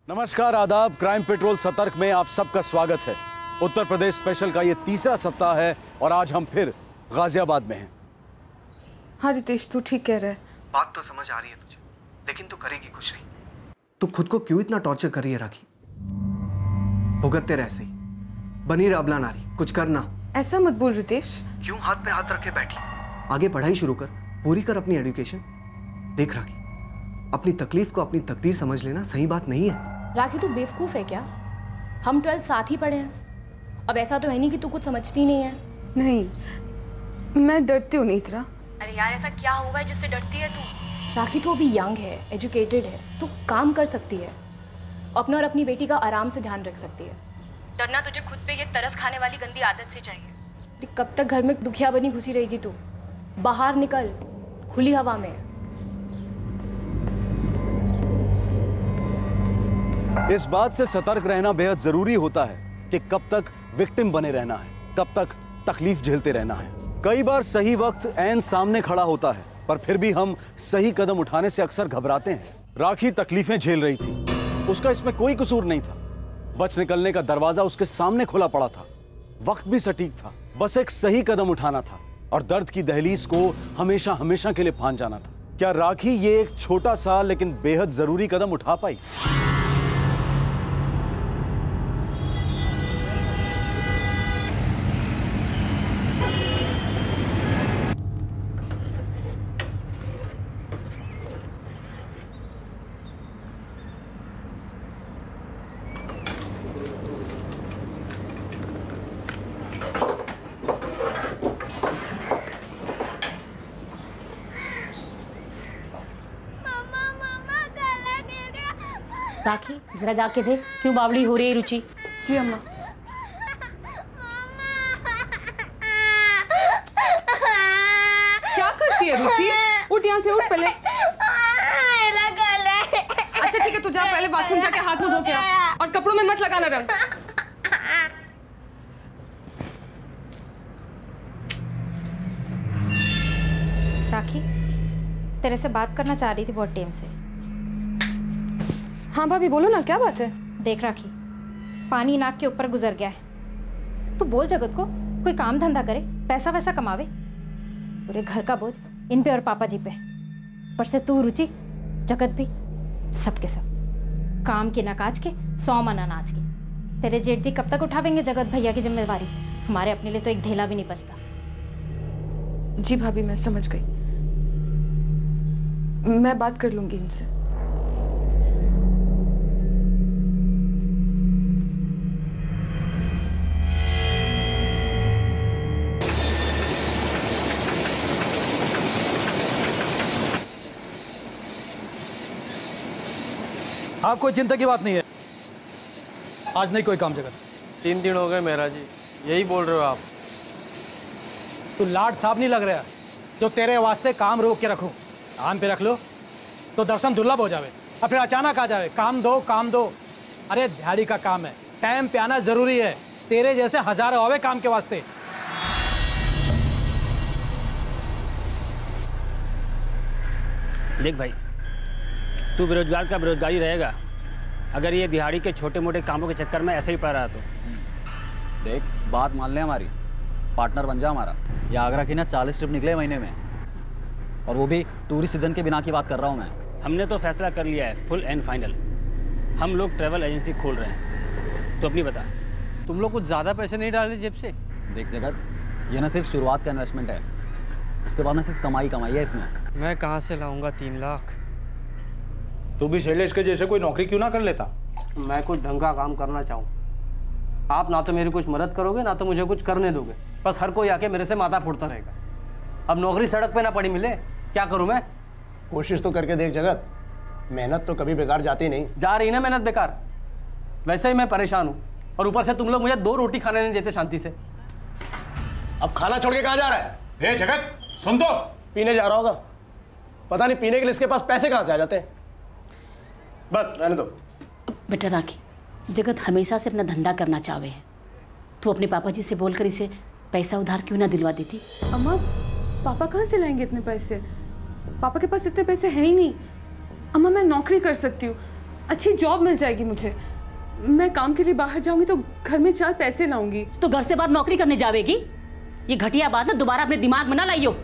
नमस्कार, आदाब। Crime petrol सतर्क में आप सबका स्वागत है। उत्तर प्रदेश स्पेशल का ये तीसरा सप्ताह है और आज हम फिर गाजियाबाद में हैं। हाँ रितेश, तू ठीक कह रहा है। बात तो समझ आ रही है तुझे, लेकिन तू करेगी कुछ नहीं। तू खुद को क्यों इतना टॉर्चर कर रही है राखी? भुगतते रह सही, बनी रह अबला नारी, कुछ करना। ऐसा मत बोल रितेश। क्यों हाथ पे हाथ रखे बैठी? आगे पढ़ाई शुरू कर, पूरी कर अपनी एजुकेशन। देख राखी, अपनी तकलीफ को अपनी तकदीर समझ लेना सही बात नहीं है। राखी तू बेवकूफ है क्या? हम 12th साथ ही पढ़े हैं। अब ऐसा तो है नहीं कि तू कुछ समझती नहीं है। नहीं, मैं डरती हूँ नहीं तरह। अरे यार, ऐसा क्या हुआ है जिससे डरती है तू? राखी तो अभी यंग है, एजुकेटेड है, तू काम कर सकती है, अपना और अपनी बेटी का आराम से ध्यान रख सकती है। डरना तुझे खुद पे ये तरस खाने वाली गंदी आदत से चाहिए। कब तक घर में दुखिया बनी घुसी रहेगी तू? बाहर निकल, खुली हवा में। इस बात से सतर्क रहना बेहद जरूरी होता है कि कब तक विक्टिम बने रहना है, कब तक तकलीफ झेलते रहना है। कई बार सही वक्त ऐन सामने खड़ा होता है, पर फिर भी हम सही कदम उठाने से अक्सर घबराते हैं। राखी तकलीफें झेल रही थी, उसका इसमें कोई कसूर नहीं था। बच निकलने का दरवाजा उसके सामने खुला पड़ा था, वक्त भी सटीक था, बस एक सही कदम उठाना था और दर्द की दहलीज को हमेशा हमेशा के लिए फांद जाना था। क्या राखी ये एक छोटा सा लेकिन बेहद जरूरी कदम उठा पाई? राखी, जरा जाके देख क्यों बावड़ी हो रही है रुचि। जी अम्मा। क्या करती है रुचि? उठ यहाँ से, उठ पहले। अच्छा ठीक है, तू जा पहले बाथरूम जाके हाथ मुंह धो के आ और कपड़ों में मत लगाना रंग। राखी, तेरे से बात करना चाह रही थी बहुत टाइम से। हाँ भाभी बोलो ना, क्या बात है? देख राखी, पानी नाक के ऊपर गुजर गया है। तू बोल जगत को कोई काम धंधा करे, पैसा वैसा कमावे। पूरे घर का बोझ इन पे और पापा जी पे, पर से तू रुचि जगत भी सबके सब काम की ना काज के, 100 मन अनाज की। तेरे जेठ जी कब तक उठावेंगे जगत भैया की जिम्मेवारी? हमारे अपने लिए तो एक ढेला भी नहीं बचता। जी भाभी, मैं समझ गई, मैं बात कर लूंगी इनसे। हाँ, कोई चिंता की बात नहीं है। आज नहीं कोई काम जगत। 3 दिन हो गए मेहरा जी, यही बोल रहे हो आप? तू लाड साहब नहीं लग रहा जो तेरे वास्ते काम रोक के रखूं। काम पे रख लो तो दर्शन दुर्लभ हो जावे और फिर अचानक आ जावे काम दो काम दो। अरे दिहाड़ी का काम है, टाइम पे आना जरूरी है। तेरे जैसे हजारों आवे काम के वास्ते। देख भाई, तू बेरोजगार का बेरोजगारी रहेगा अगर ये दिहाड़ी के छोटे मोटे कामों के चक्कर में ऐसे ही पड़ रहा तो। देख, बात मान ले हमारी, पार्टनर बन जा हमारा। ये आगरा की ना 40 ट्रिप निकले महीने में, और वो भी टूरिस्ट सीजन के बिना की बात कर रहा हूँ मैं। हमने तो फैसला कर लिया है, फुल एंड फाइनल। हम लोग ट्रैवल एजेंसी खोल रहे हैं। तो अपनी बता। तुम लोग कुछ ज़्यादा पैसे नहीं डाले जेब से? देख जगत, ये ना सिर्फ शुरुआत का इन्वेस्टमेंट है, उसके बाद ना सिर्फ कमाई है इसमें। मैं कहाँ से लाऊंगा 3 लाख? तू भी शैलेश के जैसे कोई नौकरी क्यों ना कर लेता? मैं कुछ ढंग का काम करना चाहूँ। आप ना तो मेरी कुछ मदद करोगे, ना तो मुझे कुछ करने दोगे। बस हर कोई आके मेरे से माथा फोड़ता रहेगा। अब नौकरी सड़क पे ना पड़ी मिले, क्या करूँ मैं? कोशिश तो करके देख जगत, मेहनत तो कभी बेकार जाती नहीं। जा रही ना मेहनत बेकार। वैसे ही मैं परेशान हूँ और ऊपर से तुम लोग मुझे 2 रोटी खाने नहीं देते शांति से। अब खाना छोड़ के कहाँ जा रहा है? हे जगत, सुन तो, पीने जा रहा होगा। पता नहीं पीने के लिए इसके पास पैसे कहाँ से आ जाते हैं। बस रहने दो। बेटा राखी, जगत हमेशा से अपना धंधा करना चाहे है, तू अपने पापा जी से बोलकर इसे पैसा उधार क्यों ना दिलवा देती? अम्मा, पापा कहाँ से लाएंगे इतने पैसे? पापा के पास इतने पैसे हैं ही नहीं। अम्मा, मैं नौकरी कर सकती हूँ, अच्छी जॉब मिल जाएगी मुझे, मैं काम के लिए बाहर जाऊंगी तो घर में 4 पैसे लाऊंगी। तो घर से बाहर नौकरी करने जावेगी? ये घटिया बात ना दोबारा अपने दिमाग में ना लाइयो।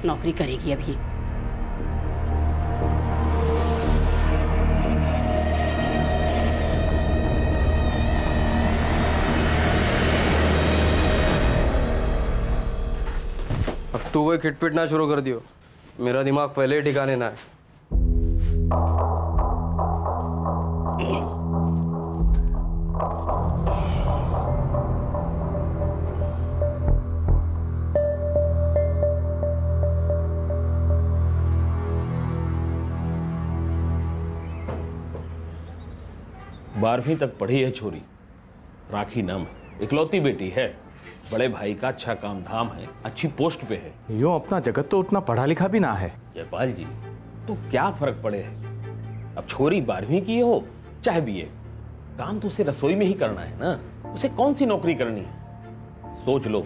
नौकरी करेगी अभी। अब तू कोई खिटपिट ना शुरू कर दियो, मेरा दिमाग पहले ही ठिकाने ना है। बारहवीं तक पढ़ी है छोरी, राखी नाम है, इकलौती बेटी है, बड़े भाई का अच्छा काम धाम है, अच्छी पोस्ट पे है। यूं अपना जगत तो उतना पढ़ा लिखा भी ना है। जयपाल जी, तो क्या फर्क पड़े है? अब छोरी 12वीं की हो चाहे बीए, काम तो उसे रसोई में ही करना है ना, उसे कौन सी नौकरी करनी है? सोच लो,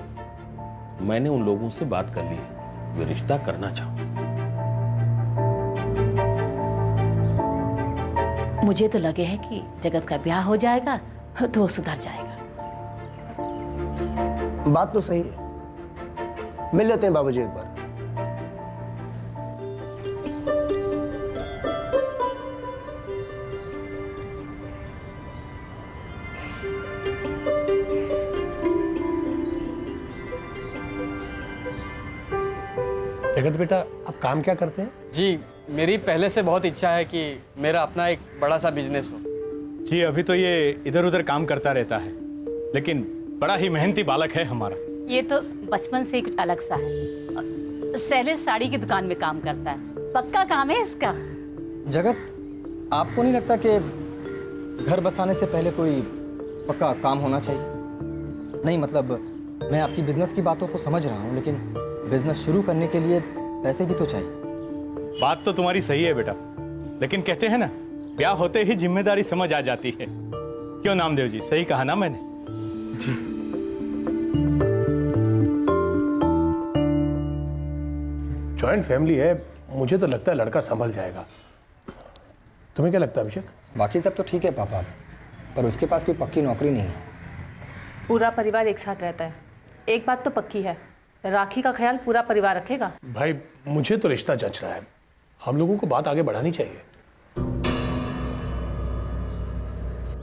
मैंने उन लोगों से बात कर ली है, वे रिश्ता करना चाहूं। मुझे तो लगे है कि जगत का ब्याह हो जाएगा तो वो सुधर जाएगा। बात तो सही है, मिल लेते हैं बाबूजी एक बार। जगत बेटा, आप काम क्या करते हैं? जी, मेरी पहले से बहुत इच्छा है कि मेरा अपना एक बड़ा सा बिजनेस हो। जी, अभी तो ये इधर उधर काम करता रहता है, लेकिन बड़ा ही मेहनती बालक है हमारा। ये तो बचपन से कुछ अलग सा है। शैलेश साड़ी की दुकान में काम करता है, पक्का काम है इसका। जगत, आपको नहीं लगता कि घर बसाने से पहले कोई पक्का काम होना चाहिए? नहीं मतलब मैं आपकी बिजनेस की बातों को समझ रहा हूँ, लेकिन बिजनेस शुरू करने के लिए पैसे भी तो चाहिए। बात तो तुम्हारी सही है बेटा, लेकिन कहते हैं ना, ब्याह होते ही जिम्मेदारी समझ आ जाती है। क्यों नामदेव जी, सही कहा ना मैंने? जी। जॉइंट फैमिली है, मुझे तो लगता है लड़का संभल जाएगा। तुम्हें क्या लगता है अभिषेक? बाकी सब तो ठीक है पापा, पर उसके पास कोई पक्की नौकरी नहीं है। पूरा परिवार एक साथ रहता है, एक बात तो पक्की है, राखी का ख्याल पूरा परिवार रखेगा। भाई, मुझे तो रिश्ता जच रहा है, हम लोगों को बात आगे बढ़ानी चाहिए।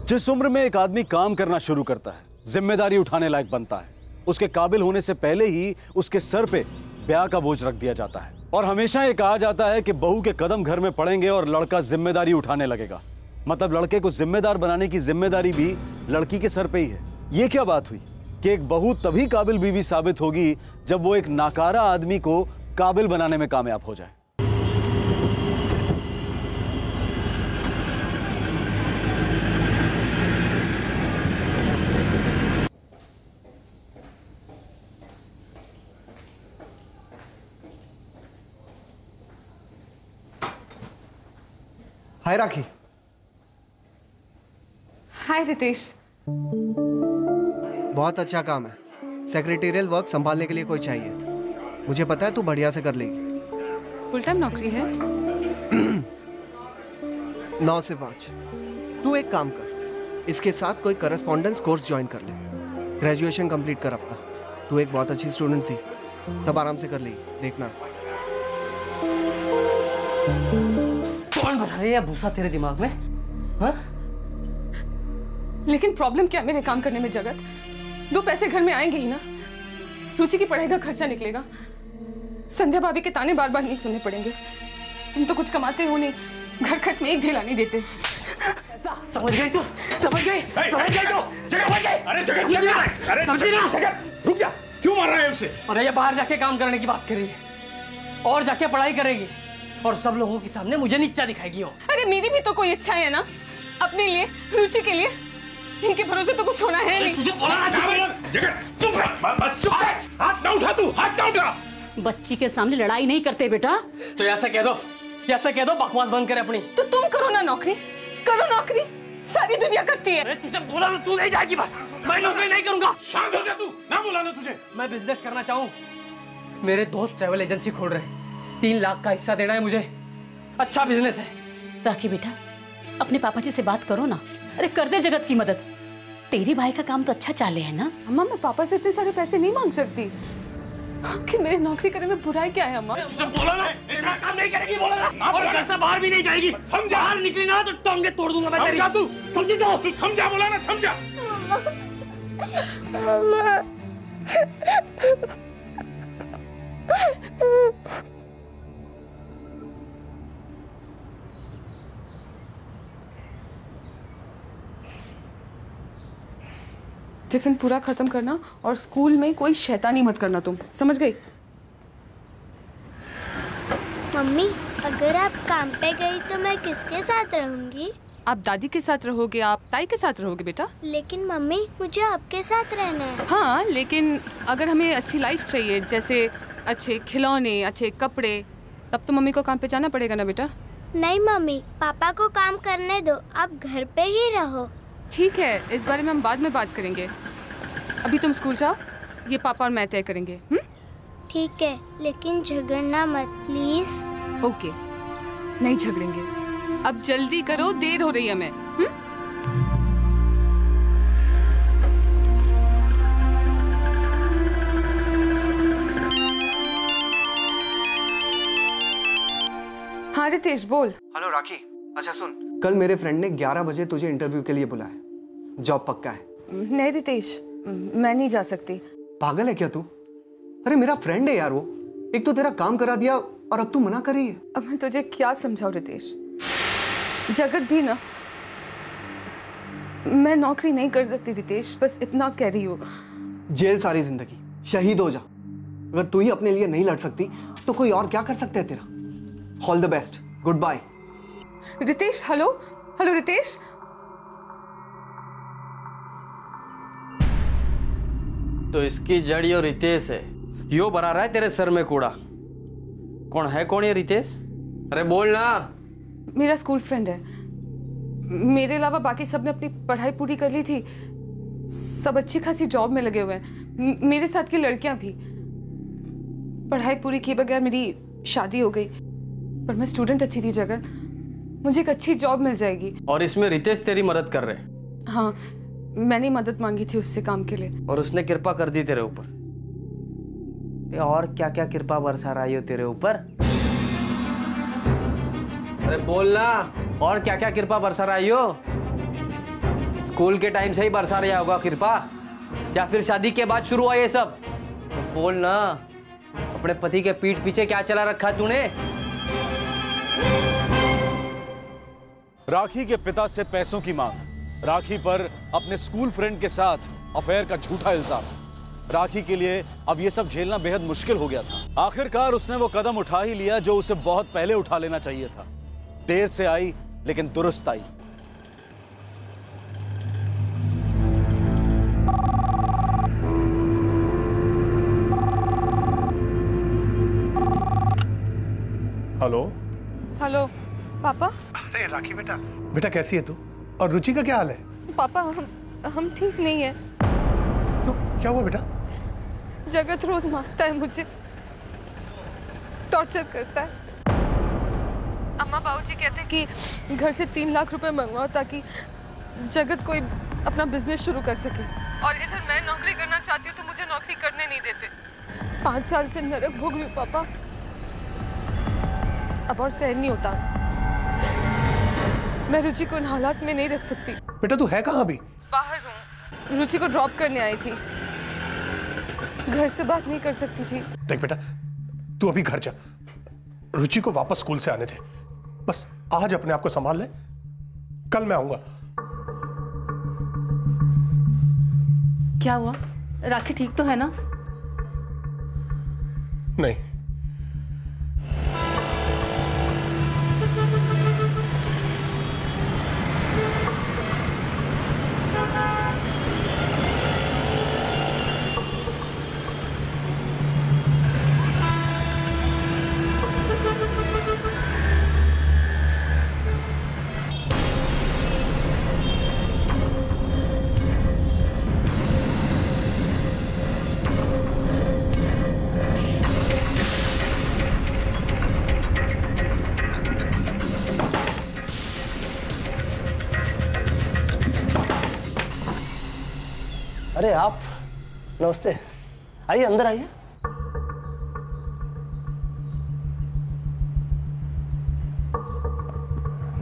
जिस उम्र में एक आदमी काम करना शुरू करता है, जिम्मेदारी उठाने लायक बनता है, उसके काबिल होने से पहले ही उसके सर पे ब्याह का बोझ रख दिया जाता है। और हमेशा ये कहा जाता है कि बहू के कदम घर में पड़ेंगे और लड़का जिम्मेदारी उठाने लगेगा। मतलब लड़के को जिम्मेदार बनाने की जिम्मेदारी भी लड़की के सर पे ही है। ये क्या बात हुई कि एक बहू तभी काबिल बीवी साबित होगी जब वो एक नाकारा आदमी को काबिल बनाने में कामयाब हो जाए। हाय राखी। हाय रितेश। बहुत अच्छा काम है, सेक्रेटेरियल वर्क संभालने के लिए कोई चाहिए। मुझे पता है तू बढ़िया से कर लेगी। फुल टाइम नौकरी है? 9 से 5। तू एक काम कर, इसके साथ कोई करस्पॉन्डेंस कोर्स ज्वाइन कर ले, ग्रेजुएशन कंप्लीट कर अपना। तू एक बहुत अच्छी स्टूडेंट थी, सब आराम से कर लेगी, देखना। कौन भरा रही है भूसा तेरे दिमाग में? हाँ? लेकिन प्रॉब्लम क्या मेरे काम करने में जगत? 2 पैसे घर में आएंगे ही ना, रुचि की पढ़ाई का खर्चा निकलेगा, संध्या भाभी के ताने बार बार नहीं सुनने पड़ेंगे। तुम तो कुछ कमाते हो नहीं, घर खर्च में एक ढेला नहीं देते। समझ गई तू? समझ गई? समझ गई तू? समझ गई? अरे जगत, क्या कर रहा है? अरे समझी ना? जगत, रुक जा, क्यों मार रहा है उसे? अरे ये बाहर जाके काम करने की बात कर रही है और जाके पढ़ाई करेगी और सब लोगों के सामने मुझे नीचा दिखाएगी। अरे मेरी भी तो कोई इच्छा है ना, अपने लिए, रुचि के लिए। इनके भरोसे तो कुछ होना है नहीं। तुझे बोला ना जगत, चुप रह, बस चुप रह। हाथ ना उठा तू, हाथ ना उठा। बच्ची के सामने लड़ाई नहीं करते बेटा। तो ऐसा कह दो, ऐसा कह दो, बकवास बंद करे अपनी। तो तुम करो ना नौकरी, करो नौकरी, सारी दुनिया करती है। तुझे बोला ना, तू नहीं जाएगी, मैं नौकरी नहीं करूंगा। शांत हो जा तू, ना बोला ना तुझे। मैं बिजनेस करना चाहूँ, मेरे दोस्त ट्रैवल एजेंसी खोल रहे हैं, 3 लाख का हिस्सा देना है मुझे, अच्छा बिजनेस है। राखी बेटा, अपने पापा जी से बात करो ना। अरे कर दे जगत की मदद। तेरे भाई का काम तो अच्छा चाले है ना। अम्मा मैं पापा से इतने सारे पैसे नहीं मांग सकती कि मेरे नौकरी करने में बुराई क्या है अम्मा? बोला ना, इसका काम नहीं करेगी, बोला ना, और घर से बाहर भी नहीं जाएगी। बाहर निकली ना तो टांगे तोड़ दूंगा मैं तेरी। तू समझी तो? तू समझा, बोला ना समझा। टिफिन पूरा खत्म करना और स्कूल में कोई शैतानी मत करना, तुम समझ गई? मम्मी अगर आप काम पे गई तो मैं किसके साथ रहूंगी? आप दादी के साथ रहोगे, आप ताई के साथ रहोगे बेटा। लेकिन मम्मी मुझे आपके साथ रहना है। हाँ लेकिन अगर हमें अच्छी लाइफ चाहिए, जैसे अच्छे खिलौने, अच्छे कपड़े, तब तो मम्मी को काम पे जाना पड़ेगा ना बेटा। नहीं मम्मी, पापा को काम करने दो, आप घर पे ही रहो। ठीक है, इस बारे में हम बाद में बात करेंगे। अभी तुम स्कूल जाओ, ये पापा और मैं तय करेंगे। ठीक है, लेकिन झगड़ना मत प्लीज। ओके, नहीं झगड़ेंगे। अब जल्दी करो, देर हो रही है हमें। हाँ रितेश बोल। हेलो राखी, अच्छा सुन, कल मेरे फ्रेंड ने 11 बजे तुझे इंटरव्यू के लिए बुलाया। जॉब पक्का है? नहीं रितेश, मैं नहीं जा सकती। पागल है क्या तू? अरे मेरा फ्रेंड है यार वो। एक तो तेरा काम करा दिया और अब तू मना कर रही है। अब मैं तुझे क्या समझाऊं रितेश? जगत भी ना, मैं नौकरी नहीं कर सकती रितेश, बस इतना कह रही हूँ। जेल सारी जिंदगी, शहीद हो जा। अगर तू ही अपने लिए नहीं लड़ सकती तो कोई और क्या कर सकता है तेरा? All the best, goodbye. Ritesh, hello hello Ritesh. तो इसकी जड़ यो रितेश है, यो भरा रहा है तेरे सर में कूड़ा। कौन ये रितेश? अरे बोल ना। मेरा स्कूल फ्रेंड है। मेरे अलावा बाकी सब ने अपनी पढ़ाई पूरी कर ली थी, सब अच्छी खासी जॉब में लगे हुए हैं। मेरे साथ की लड़कियां भी। पढ़ाई पूरी किए बगैर मेरी शादी हो गई, पर मैं स्टूडेंट अच्छी थी जगत, मुझे एक अच्छी जॉब मिल जाएगी। और इसमें रितेश तेरी मदद कर रहे? हाँ, मैंने मदद मांगी थी उससे काम के लिए, और उसने कृपा कर दी तेरे ऊपर। और क्या क्या कृपा बरसा रही हो तेरे ऊपर? अरे बोलना, और क्या क्या कृपा बरसा रही हो? स्कूल के टाइम से ही बरसा रहा होगा कृपा, या फिर शादी के बाद शुरू हुआ ये सब? तो बोलना, अपने पति के पीठ पीछे क्या चला रखा तूने? राखी के पिता से पैसों की मांग, राखी पर अपने स्कूल फ्रेंड के साथ अफेयर का झूठा इल्जाम। राखी के लिए अब ये सब झेलना बेहद मुश्किल हो गया था। आखिरकार उसने वो कदम उठा ही लिया जो उसे बहुत पहले उठा लेना चाहिए था। देर से आई लेकिन दुरुस्त आई। हेलो हेलो पापा। अरे राखी बेटा, बेटा कैसी है तू? और रुचि का क्या हाल है? पापा हम ठीक नहीं है। क्या हुआ बेटा? जगत रोज मारता है मुझे, टॉर्चर करता है। अम्मा बाबूजी कहते हैं कि घर से 3 लाख रुपए मंगवाओ ताकि जगत कोई अपना बिजनेस शुरू कर सके, और इधर मैं नौकरी करना चाहती हूँ तो मुझे नौकरी करने नहीं देते। 5 साल से नरक भोग रही हूँ पापा, अब और सहन नहीं होता। मैं रुचि को इन हालात में नहीं रख सकती। बेटा तू है कहाँ अभी? बाहर हूँ, रुचि को ड्रॉप करने आई थी, घर से बात नहीं कर सकती थी। देख बेटा, तू अभी घर जा, रुचि को वापस स्कूल से आने दे। बस आज अपने आप को संभाल ले, कल मैं आऊंगा। क्या हुआ? राखी ठीक तो है ना? नहीं। अरे आप, नमस्ते, आइए अंदर आइए।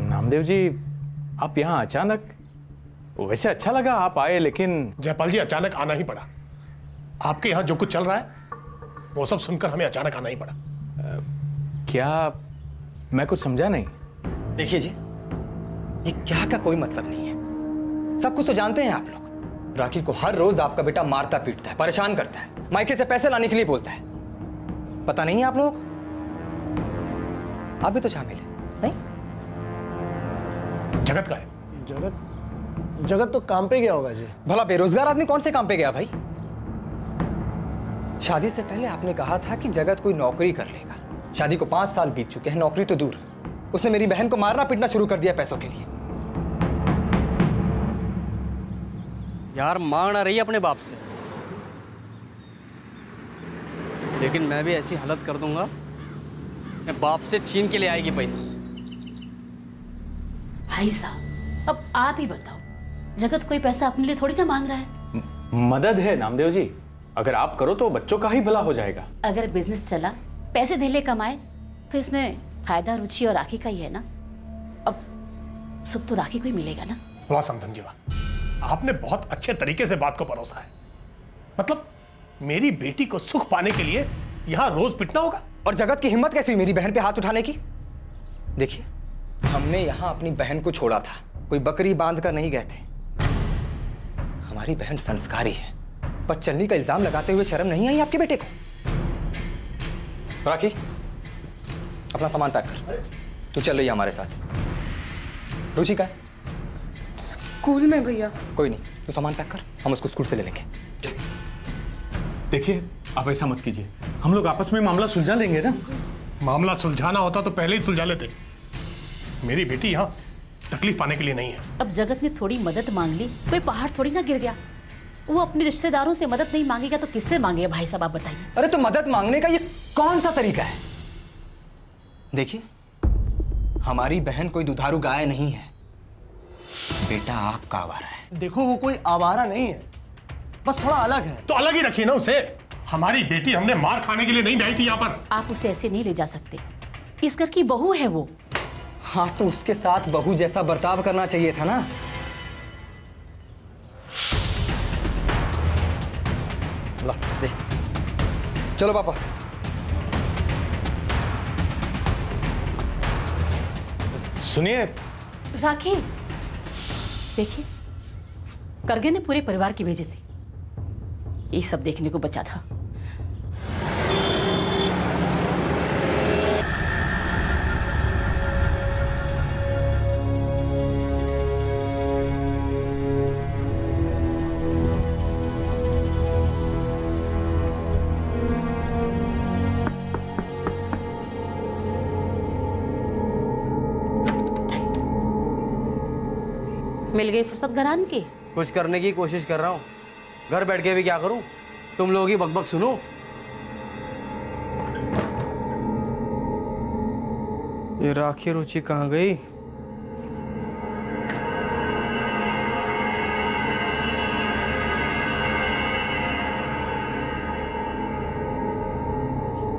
नामदेव जी, आप यहाँ अचानक? वैसे अच्छा लगा आप आए, लेकिन जयपाल जी अचानक आना ही पड़ा। आपके यहाँ जो कुछ चल रहा है वो सब सुनकर हमें अचानक आना ही पड़ा। क्या? मैं कुछ समझा नहीं। देखिए जी, ये क्या का कोई मतलब नहीं है। सब कुछ तो जानते हैं आप लोग। राखी को हर रोज आपका बेटा मारता पीटता है, परेशान करता है, मायके से पैसे लाने के लिए बोलता है। पता नहीं है आप लोग? आप भी तो शामिल है नहीं? जगत का है। जगत तो काम पे गया होगा जी। भला बेरोजगार आदमी कौन से काम पे गया भाई? शादी से पहले आपने कहा था कि जगत कोई नौकरी कर लेगा। शादी को 5 साल बीत चुके हैं, नौकरी तो दूर। उसने मेरी बहन को मारना पीटना शुरू कर दिया पैसों के लिए। यार मांग ना रही अपने बाप से, लेकिन मैं भी ऐसी हालत कर दूंगा, मैं बाप से छीन के ले आएगी पैसे। भाई साहब, अब आप ही बताओ, जगत कोई पैसा अपने लिए थोड़ी ना मांग रहा है। मदद है नामदेव जी, अगर आप करो तो बच्चों का ही भला हो जाएगा। अगर बिजनेस चला, पैसे धीले कमाए, तो इसमें फायदा रुचि और राखी का ही है ना। अब सुख तो राखी को ही मिलेगा ना। वाह समधन जी वाह, आपने बहुत अच्छे तरीके से बात को परोसा है। मतलब मेरी बेटी को सुख पाने के लिए यहाँ रोज पिटना होगा। और जगत की हिम्मत कैसी हुई मेरी बहन पे हाथ उठाने की? देखिए, हमने यहाँ अपनी बहन को छोड़ा था, कोई बकरी बांध कर नहीं गए थे। हमारी बहन संस्कारी है, पर चलनी का इल्जाम लगाते हुए शर्म नहीं आई आपके बेटे को? राखी, अपना सामान पैक कर, तू चल रही है हमारे साथ। रुचि का है? स्कूल में भैया। कोई नहीं, तू सामान पैक कर, हम उसको स्कूल से ले लेंगे। देखिए, आप ऐसा मत कीजिए, हम लोग आपस में मामला सुलझा लेंगे ना। मामला सुलझाना होता तो पहले ही सुलझा लेते। मेरी बेटी यहाँ तकलीफ पाने के लिए नहीं है। अब जगत ने थोड़ी मदद मांग ली, कोई पहाड़ थोड़ी ना गिर गया। वो अपने रिश्तेदारों से मदद नहीं मांगेगा तो किससे मांगेगा भाई साहब, आप बताइए। अरे तो मदद मांगने का ये कौन सा तरीका है? देखिए, हमारी बहन कोई दुधारू गाय नहीं है, बेटा आपका आवारा है। देखो, वो कोई आवारा नहीं है, बस थोड़ा अलग है। तो अलग ही रखिए ना उसे। हमारी बेटी हमने मार खाने के लिए नहीं लाई थी यहाँ पर। आप उसे ऐसे नहीं ले जा सकते, इस घर की बहू है वो। हाँ, तो उसके साथ बहू जैसा बर्ताव करना चाहिए था ना। ला दे, चलो पापा। सुनिए राखी, देखिए, करगे ने पूरे परिवार की भेजी थी, ये सब देखने को बचा था। मिल गई फुर्सत घरान की? कुछ करने की कोशिश कर रहा हूँ, घर बैठ के भी क्या करूँ, तुम लोगों की बकबक सुनो। ये राखी रुचि कहाँ गई?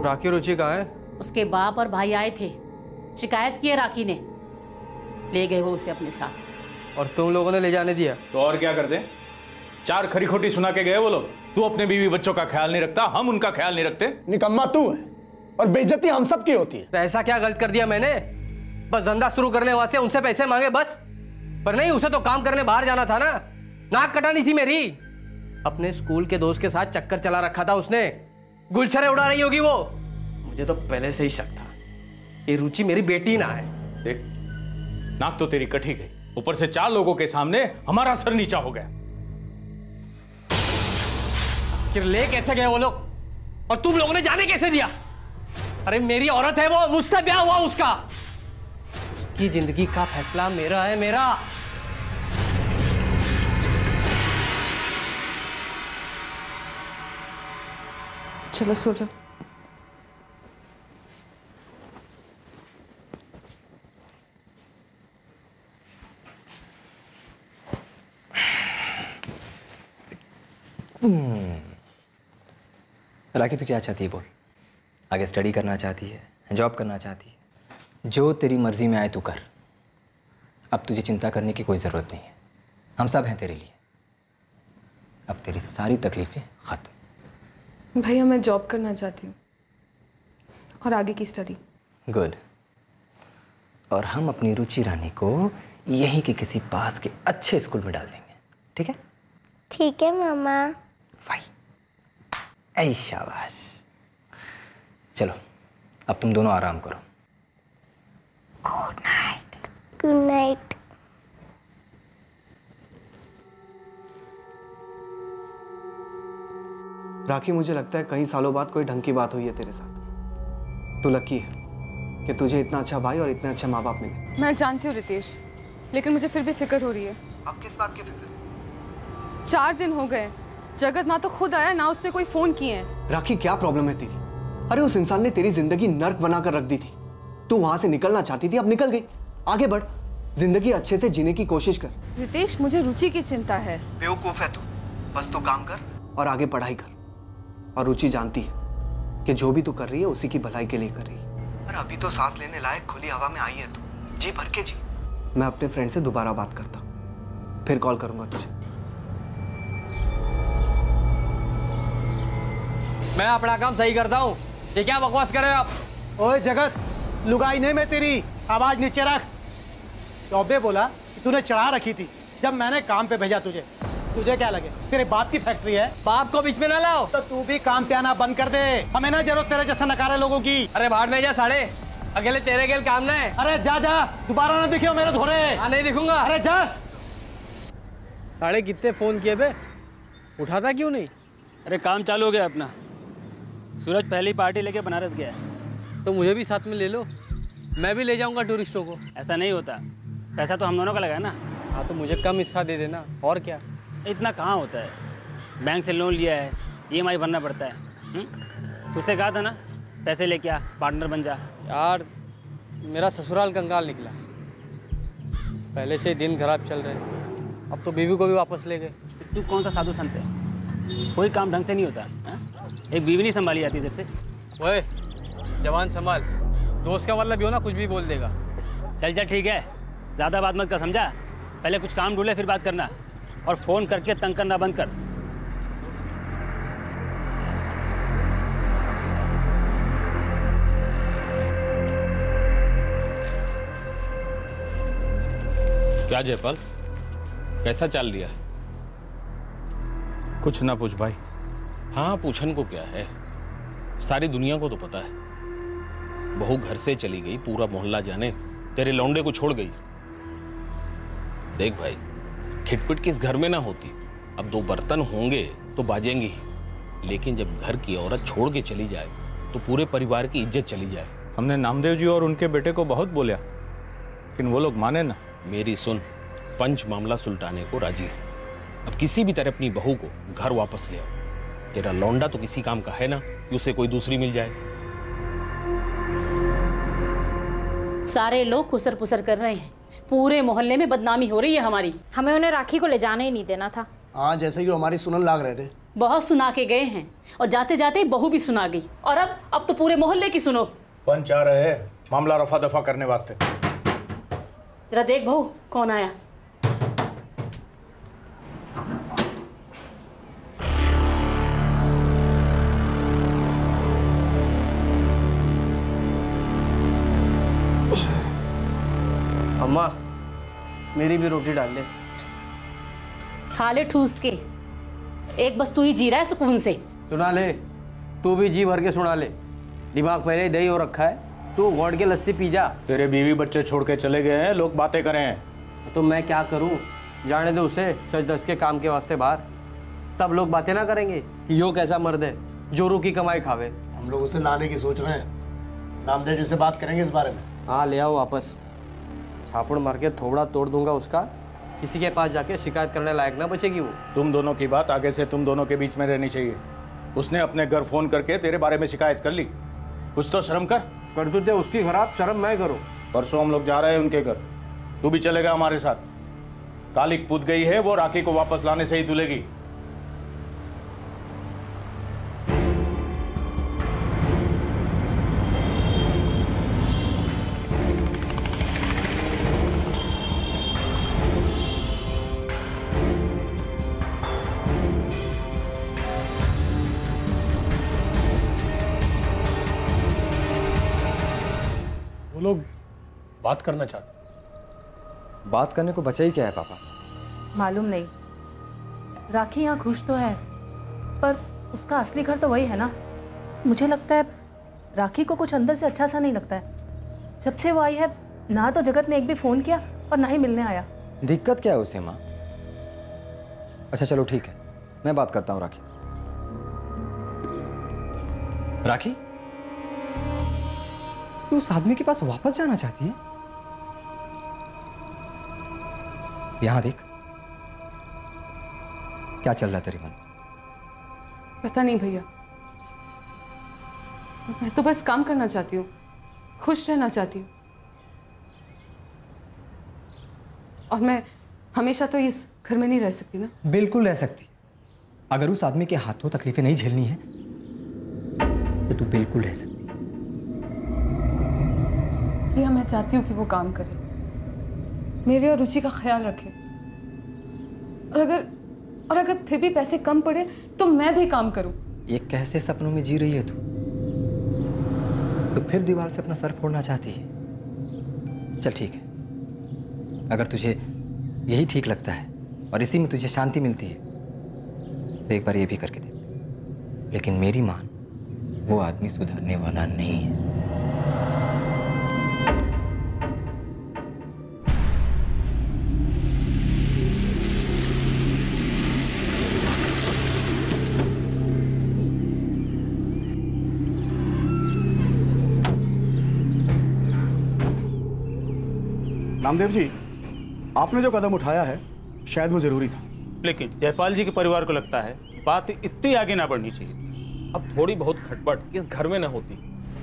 राखी रुचि कहाँ है? उसके बाप और भाई आए थे, शिकायत की है राखी ने, ले गए वो उसे अपने साथ। और तुम लोगों ने ले जाने दिया? तो और क्या करते? 4 खरी खोटी सुना के गए वो लोग। तू अपने बीवी बच्चों का ख्याल नहीं रखता, हम उनका ख्याल नहीं रखते। निकम्मा तू है और बेइज्जती हम सब की होती है। तो ऐसा क्या गलत कर दिया मैंने? बस धंधा शुरू करने वास्ते उनसे पैसे मांगे बस? पर नहीं, उसे तो काम करने बाहर जाना था ना, नाक कटानी थी मेरी। अपने स्कूल के दोस्त के साथ चक्कर चला रखा था उसने, गुलछरे उड़ा रही होगी वो। मुझे तो पहले से ही शक था ये रुचि मेरी बेटी ना है। देख, नाक तो तेरी कटी गई, ऊपर से 4 लोगों के सामने हमारा सर नीचा हो गया। फिर ले कैसे गए वो लोग और तुम लोगों ने जाने कैसे दिया? अरे मेरी औरत है वो, मुझसे ब्याह हुआ उसका, उसकी जिंदगी का फैसला मेरा है, मेरा। चलो सो जाओ। राखी तू क्या चाहती है बोल? आगे स्टडी करना चाहती है, जॉब करना चाहती है? जो तेरी मर्जी में आए तू कर। अब तुझे चिंता करने की कोई ज़रूरत नहीं है, हम सब हैं तेरे लिए। अब तेरी सारी तकलीफ़ें ख़त्म। भैया मैं जॉब करना चाहती हूँ और आगे की स्टडी। गुड। और हम अपनी रुचि रानी को यहीं के किसी पास के अच्छे स्कूल में डाल देंगे, ठीक है? ठीक है मामा। ऐ शाबाश। चलो अब तुम दोनों आराम करो। Good night. Good night. Rakhi, मुझे लगता है कई सालों बाद कोई ढंग की बात हुई है तेरे साथ। तू लकी है कि तुझे इतना अच्छा भाई और इतने अच्छे माँ बाप मिले। मैं जानती हूँ रितेश, लेकिन मुझे फिर भी फिक्र हो रही है। अब किस बात की फिक्र? 4 दिन हो गए, जगत ना तो खुद आया ना उसने कोई फोन किए हैं। राखी क्या प्रॉब्लम है तेरी? अरे उस इंसान ने तेरी जिंदगी नर्क बनाकर रख दी थी। तू वहां से निकलना चाहती थी, अब निकल गई। आगे बढ़, जिंदगी अच्छे से जीने की कोशिश कर। रितेश मुझे रुचि की चिंता है। बेवकूफ है तू। बस तू काम कर और आगे पढ़ाई कर। और रुचि जानती है कि जो भी तू कर रही है उसी की भलाई के लिए कर रही है। अरे अभी तो सांस लेने लायक खुली हवा में आई है तू, जी भर के जी। मैं अपने फ्रेंड से दोबारा बात करता, फिर कॉल करूंगा तुझे। मैं अपना काम सही करता हूँ, ये क्या बकवास कर रहे हो आप? ओए जगत, लुगाई नहीं मैं तेरी, आवाज नीचे रख। चौबे बोला कि तूने चढ़ा रखी थी जब मैंने काम पे भेजा तुझे। तुझे क्या लगे तेरे बाप की फैक्ट्री है? बाप को बीच में ना लाओ। तो तू भी काम पे आना बंद कर दे, हमें ना जरूरत तेरे जैसा नकारे लोगों की। अरे बाहर में जा साढ़े, अकेले तेरे गेल काम ना है। अरे जा जा, दोबारा ना दिखियो मेरे धोरे। नहीं दिखूंगा। अरे जा। साढ़े कितने फोन किए बे, उठाता क्यों नहीं? अरे काम चालू हो गया अपना। सूरज पहली पार्टी लेके बनारस गया है। तो मुझे भी साथ में ले लो, मैं भी ले जाऊंगा टूरिस्टों को। ऐसा नहीं होता, पैसा तो हम दोनों का लगा है ना। हाँ तो मुझे कम हिस्सा दे देना, और क्या। इतना कहाँ होता है, बैंक से लोन लिया है, EMI भरना पड़ता है। तुझसे कहा था ना पैसे लेके आ, पार्टनर बन जा। यार मेरा ससुराल कंगाल निकला, पहले से दिन खराब चल रहे, अब तो बीवी को भी वापस ले गए। तू कौन सा साधु संत है? कोई काम ढंग से नहीं होता है? एक बीवी नहीं संभाली जाती इधर से। ओए जवान संभाल, दोस्त का मतलब भी हो ना, कुछ भी बोल देगा। चल चल ठीक है, ज़्यादा बात मत कर, समझा? पहले कुछ काम ढूंढे फिर बात करना, और फ़ोन करके तंग करना बंद कर। क्या जयपाल, कैसा चाल लिया? कुछ ना पूछ भाई। हाँ पूछन को क्या है, सारी दुनिया को तो पता है। बहू घर से चली गई, पूरा मोहल्ला जाने, तेरे लौंडे को छोड़ गई। देख भाई, खिटपिट किस घर में ना होती। अब 2 बर्तन होंगे तो बाजेंगे ही, लेकिन जब घर की औरत छोड़ के चली जाए तो पूरे परिवार की इज्जत चली जाए। हमने नामदेव जी और उनके बेटे को बहुत बोला, लेकिन वो लोग माने ना। मेरी सुन, पंच मामला सुलटाने को राजी है। अब किसी भी तरह अपनी बहू को घर वापस ले आओ। तेरा लौंडा तो किसी काम का है ना कि उसे कोई दूसरी मिल जाए। सारे लोग खुसर पुसर कर रहे हैं, पूरे मोहल्ले में बदनामी हो रही है हमारी। हमें उन्हें राखी को ले जाने ही नहीं देना था। हाँ, जैसे कि हमारी सुनन लाग रहे थे। बहुत सुना के गए हैं और जाते जाते बहू भी सुना गई, और अब तो पूरे मोहल्ले की सुनो। पंच आ रहे हैं मामला रफा दफा करने वास्ते। जरा देख बहू कौन आया। अम्मा मेरी भी रोटी डाल दे। खा ले ठूस के, एक बस तू ही जी रहा है सुकून से। सुना ले, तू भी जी भर के सुना ले। दिमाग पहले ही दही हो रखा है, तू घोट के लस्सी पी जा। तेरे बीवी बच्चे छोड़ के चले गए हैं, लोग बातें करें। तो मैं क्या करूं, जाने दे उसे सच दस के काम के वास्ते बाहर, तब लोग बातें ना करेंगे कि यो कैसा मर्द है जोरू की कमाई खावे। हम लोग उसे लाने की सोच रहे हैं, नामदेव जी से बात करेंगे इस बारे में। हाँ ले आओ वापस, छापड़ मार के थोड़ा तोड़ दूंगा उसका, किसी के पास जाके शिकायत करने लायक ना बचेगी वो। तुम दोनों की बात आगे से तुम दोनों के बीच में रहनी चाहिए। उसने अपने घर फोन करके तेरे बारे में शिकायत कर ली, कुछ तो शर्म कर। कर तू उसकी खराब, शर्म मैं करूं। परसों हम लोग जा रहे हैं उनके घर, तू भी चलेगा हमारे साथ। कालिक पूत गई है, वो राखी को वापस लाने से ही तुलेगी। बात करना चाहते। बात करने को बचा ही क्या है पापा? मालूम नहीं, राखी यहाँ खुश तो है पर उसका असली घर तो वही है ना। मुझे लगता है राखी को कुछ अंदर से अच्छा सा नहीं लगता है। जब से वो आई है ना तो जगत ने एक भी फोन किया और ना ही मिलने आया। दिक्कत क्या है उसे माँ? अच्छा चलो ठीक है, मैं बात करता हूँ राखी से। राखी, तू उस आदमी के पास वापस जाना चाहती है? यहां देख, क्या चल रहा है तेरे मन? पता नहीं भैया, मैं तो बस काम करना चाहती हूँ, खुश रहना चाहती हूँ। और मैं हमेशा तो इस घर में नहीं रह सकती ना। बिल्कुल रह सकती। अगर उस आदमी के हाथों तकलीफें नहीं झेलनी है तो तू बिल्कुल रह सकती। भैया मैं चाहती हूँ कि वो काम करे, मेरे और रुचि का ख्याल रखे। और अगर फिर भी पैसे कम पड़े तो मैं भी काम करूँ। ये कैसे सपनों में जी रही है तू? तो फिर दीवार से अपना सर फोड़ना चाहती है? चल ठीक है, अगर तुझे यही ठीक लगता है और इसी में तुझे शांति मिलती है तो एक बार ये भी करके देख। लेकिन मेरी मान, वो आदमी सुधरने वाला नहीं है। नामदेव जी, आपने जो कदम उठाया है शायद वो जरूरी था। लेकिन जयपाल जी के परिवार को लगता है बात इतनी आगे ना बढ़नी चाहिए। अब थोड़ी बहुत खटपट किस घर में न होती?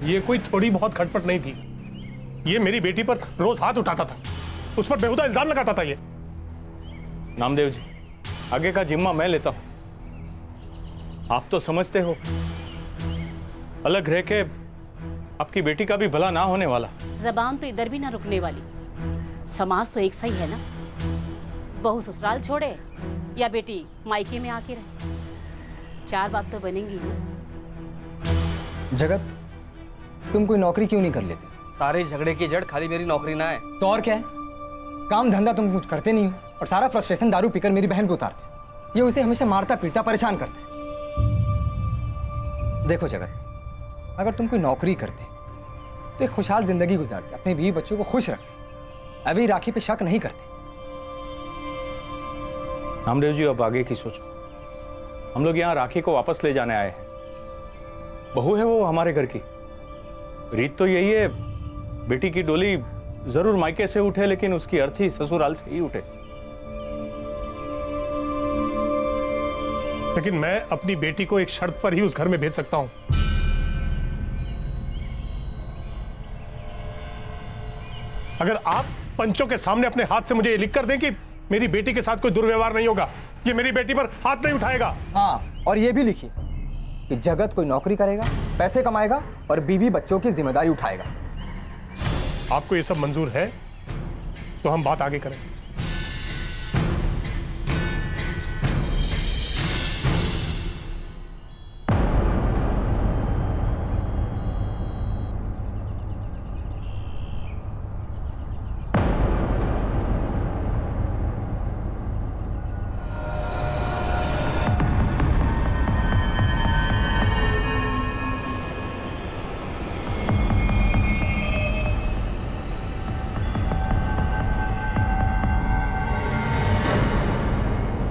ये कोई थोड़ी बहुत खटपट नहीं थी, ये मेरी बेटी पर रोज हाथ उठाता था, उस पर बेहुदा इल्जाम लगाता था। ये नामदेव जी, आगे का जिम्मा मैं लेता हूं। आप तो समझते हो, अलग रह के आपकी बेटी का भी भला ना होने वाला। जबान तो इधर भी ना रुकने वाली। समाज तो एक सा ही है ना। बहू ससुराल छोड़े या बेटी मायके में आके रहे, चार बात तो बनेंगी ना। जगत, तुम कोई नौकरी क्यों नहीं कर लेते? सारे झगड़े की जड़ खाली मेरी नौकरी ना है तो और क्या है? काम धंधा तुम कुछ करते नहीं हो और सारा फ्रस्ट्रेशन दारू पीकर मेरी बहन को उतारते। ये उसे हमेशा मारता पीटता परेशान करता है। देखो जगत, अगर तुम कोई नौकरी करते तो एक खुशहाल जिंदगी गुजारते, अपने बीवी बच्चों को खुश रखते, अभी राखी पे शक नहीं करते। नामदेव जी, अब आगे की सोचो। हम लोग यहाँ राखी को वापस ले जाने आए हैं। बहू है वो हमारे घर की, रीत तो यही है बेटी की डोली जरूर मायके से उठे लेकिन उसकी अर्थी ससुराल से ही उठे। लेकिन मैं अपनी बेटी को एक शर्त पर ही उस घर में भेज सकता हूं। अगर आप पंचों के सामने अपने हाथ से मुझे ये लिख कर दें कि मेरी बेटी के साथ कोई दुर्व्यवहार नहीं होगा, ये मेरी बेटी पर हाथ नहीं उठाएगा। हाँ, और ये भी लिखिए कि जगत कोई नौकरी करेगा, पैसे कमाएगा और बीवी बच्चों की जिम्मेदारी उठाएगा। आपको ये सब मंजूर है तो हम बात आगे करें।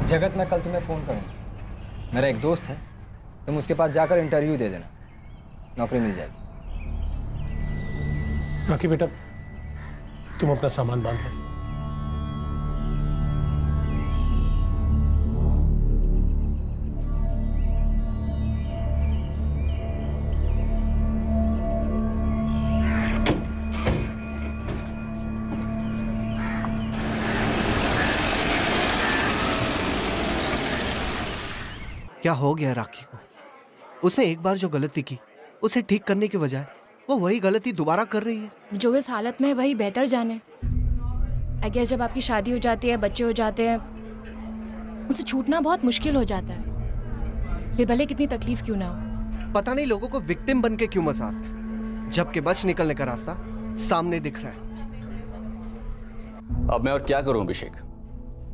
जगत, मैं कल तुम्हें फ़ोन करूँगा। मेरा एक दोस्त है, तुम उसके पास जाकर इंटरव्यू दे देना, नौकरी मिल जाएगी। राखी बेटा, तुम अपना सामान बांध लो। क्या हो गया राखी को? उसने एक बार जो गलती की उसे ठीक करने की बजाय वो वही गलती दोबारा कर रही है। जो इस हालत में है वही बेहतर जाने। आई गेस जब आपकी शादी हो जाती है, बच्चे हो जाते हैं, उनसे छूटना बहुत मुश्किल हो जाता है, फिर भले कितनी तकलीफ क्यों ना हो। पता नहीं लोगों को विक्टिम बन के क्यों मसाते हैं, जबकि बच निकलने का रास्ता सामने दिख रहा है। अब मैं और क्या करूं अभिषेक?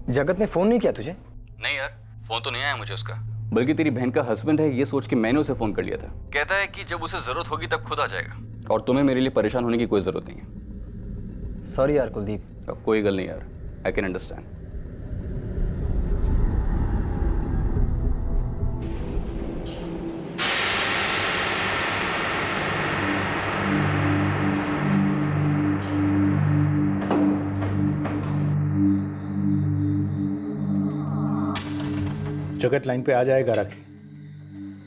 जगत ने फोन नहीं किया तुझे? नहीं यार, फोन तो नहीं आया मुझे उसका। बल्कि तेरी बहन का हस्बैंड है ये सोच के मैंने उसे फोन कर लिया था। कहता है कि जब उसे जरूरत होगी तब खुद आ जाएगा और तुम्हें मेरे लिए परेशान होने की कोई जरूरत नहीं है। सॉरी यार कुलदीप। कोई गल नहीं यार, आई कैन अंडरस्टैंड। जगत लाइन पे आ जाएगा राखी,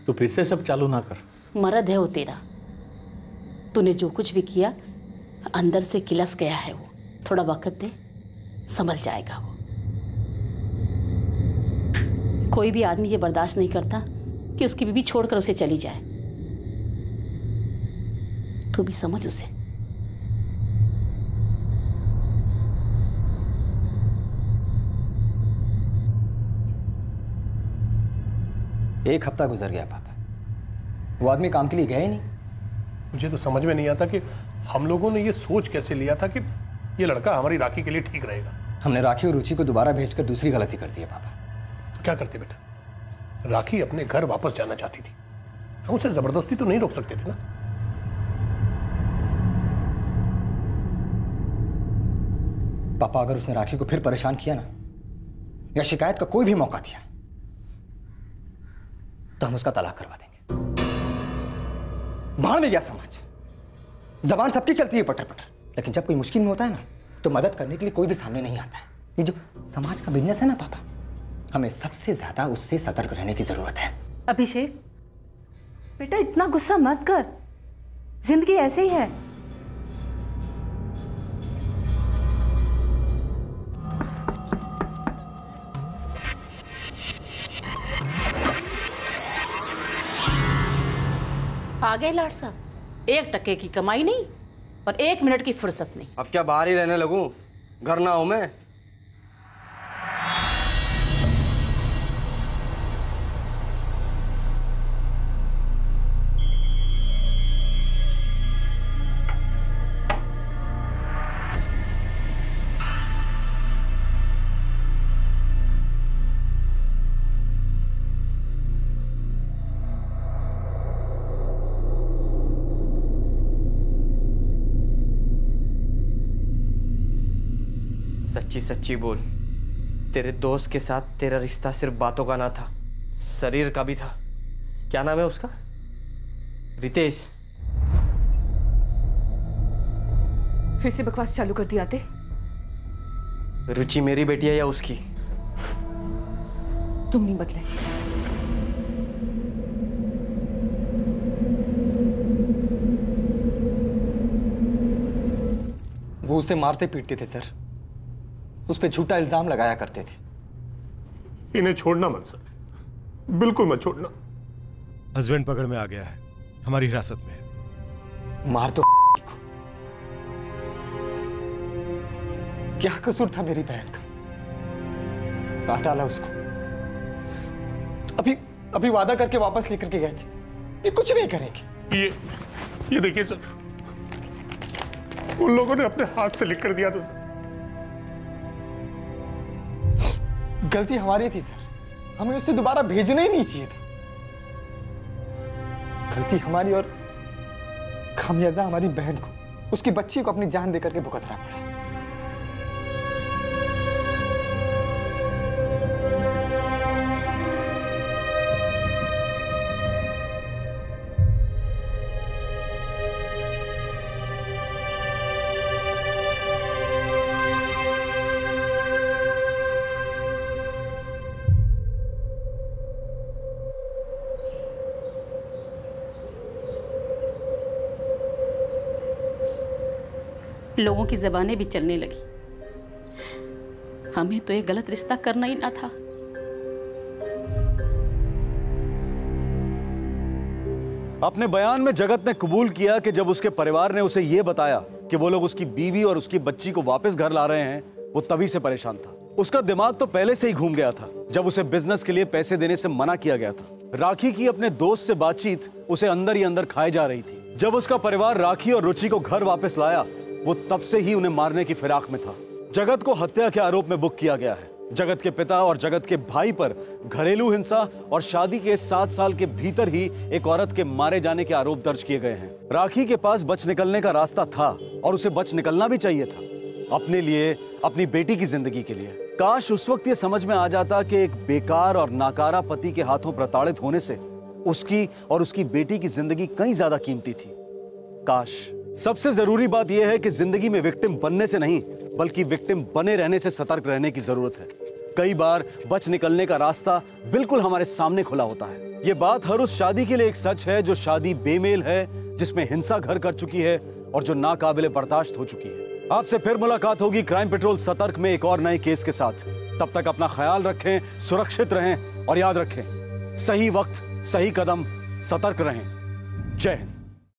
तो फिर से सब चालू ना कर। मर्द है वो तेरा, तूने जो कुछ भी किया अंदर से किलस गया है वो। थोड़ा वक्त दे, संभल जाएगा वो। कोई भी आदमी ये बर्दाश्त नहीं करता कि उसकी बीवी छोड़कर उसे चली जाए। तू भी समझ उसे। एक हफ्ता गुजर गया पापा, वो आदमी काम के लिए गया ही नहीं। मुझे तो समझ में नहीं आता कि हम लोगों ने ये सोच कैसे लिया था कि ये लड़का हमारी राखी के लिए ठीक रहेगा। हमने राखी और रुचि को दोबारा भेजकर दूसरी गलती कर दी है पापा। तो क्या करते बेटा? राखी अपने घर वापस जाना चाहती थी, हम उसे जबरदस्ती तो नहीं रोक सकते थे ना। पापा अगर उसने राखी को फिर परेशान किया ना या शिकायत का कोई भी मौका दिया तो हम उसका तलाक करवा देंगे। भाड़ में गया समाज। जबान सबकी चलती है पटर पटर, लेकिन जब कोई मुश्किल में होता है ना तो मदद करने के लिए कोई भी सामने नहीं आता है। ये जो समाज का बिजनेस है ना पापा, हमें सबसे ज्यादा उससे सतर्क रहने की जरूरत है। अभिषेक बेटा इतना गुस्सा मत कर, जिंदगी ऐसे ही है। आ गए लाड साहब, 1 टके की कमाई नहीं और 1 मिनट की फुर्सत नहीं। अब क्या बाहर ही रहने लगूं? घर ना हूं मैं? सच्ची सच्ची बोल, तेरे दोस्त के साथ तेरा रिश्ता सिर्फ बातों का ना था, शरीर का भी था। क्या नाम है उसका? रितेश। फिर से बकवास चालू कर दी आते। रुचि मेरी बेटी है या उसकी? तुम नहीं बदले। वो उसे मारते पीटते थे सर, उस पे झूठा इल्जाम लगाया करते थे। इन्हें छोड़ना मत सर, बिल्कुल मत छोड़ना। हस्बैंड पकड़ में आ गया है, हमारी हिरासत में। मार दो। क्या कसूर था मेरी बहन का? मार डाला उसको। अभी वादा करके वापस लेकर के गए थे, ये कुछ नहीं करेंगे। ये देखिए सर, उन लोगों ने अपने हाथ से लिख कर दिया था सर। गलती हमारी थी सर, हमें उससे दोबारा भेजना ही नहीं चाहिए था। गलती हमारी और खामियाजा हमारी बहन को, उसकी बच्ची को अपनी जान देकर के भुगतना पड़ा। लोगों की ज़बानें भी चलने लगी। हमें तो ये गलत रिश्ता करना ही ना था। अपने बयान में जगत ने कबूल किया कि जब उसके परिवार ने उसे यह बताया कि वो लोग उसकी बीवी और उसकी बच्ची को वापस घर ला रहे हैं, वो तभी से परेशान था। उसका दिमाग तो पहले से ही घूम गया था जब उसे बिजनेस के लिए पैसे देने से मना किया गया था। राखी की अपने दोस्त से बातचीत उसे अंदर ही अंदर खाए जा रही थी। जब उसका परिवार राखी और रुचि को घर वापस लाया, वो तब से ही उन्हें मारने की फिराक में था। जगत को हत्या के आरोप में बुक किया गया है। जगत के पिता और जगत के भाई पर घरेलू हिंसा और शादी के 7 साल के भीतर ही एक औरत के मारे जाने के आरोप दर्ज किए गए हैं। राखी के पास बच निकलने का रास्ता था और उसे बच निकलना भी चाहिए था, अपने लिए, अपनी बेटी की जिंदगी के लिए। काश उस वक्त ये समझ में आ जाता कि एक बेकार और नाकारा पति के हाथों प्रताड़ित होने से उसकी और उसकी बेटी की जिंदगी कहीं ज्यादा कीमती थी। काश। सबसे जरूरी बात यह है कि जिंदगी में विक्टिम बनने से नहीं, बल्कि विक्टिम बने रहने से सतर्क रहने की जरूरत है। कई बार बच निकलने का रास्ता बिल्कुल हमारे सामने खुला होता है। ये बात हर उस शादी के लिए एक सच है जो शादी बेमेल है, जिसमें हिंसा घर कर चुकी है और जो नाकाबिले बर्दाश्त हो चुकी है। आपसे फिर मुलाकात होगी क्राइम पेट्रोल सतर्क में एक और नए केस के साथ। तब तक अपना ख्याल रखें, सुरक्षित रहें और याद रखें, सही वक्त, सही कदम, सतर्क रहें। जय हिंद।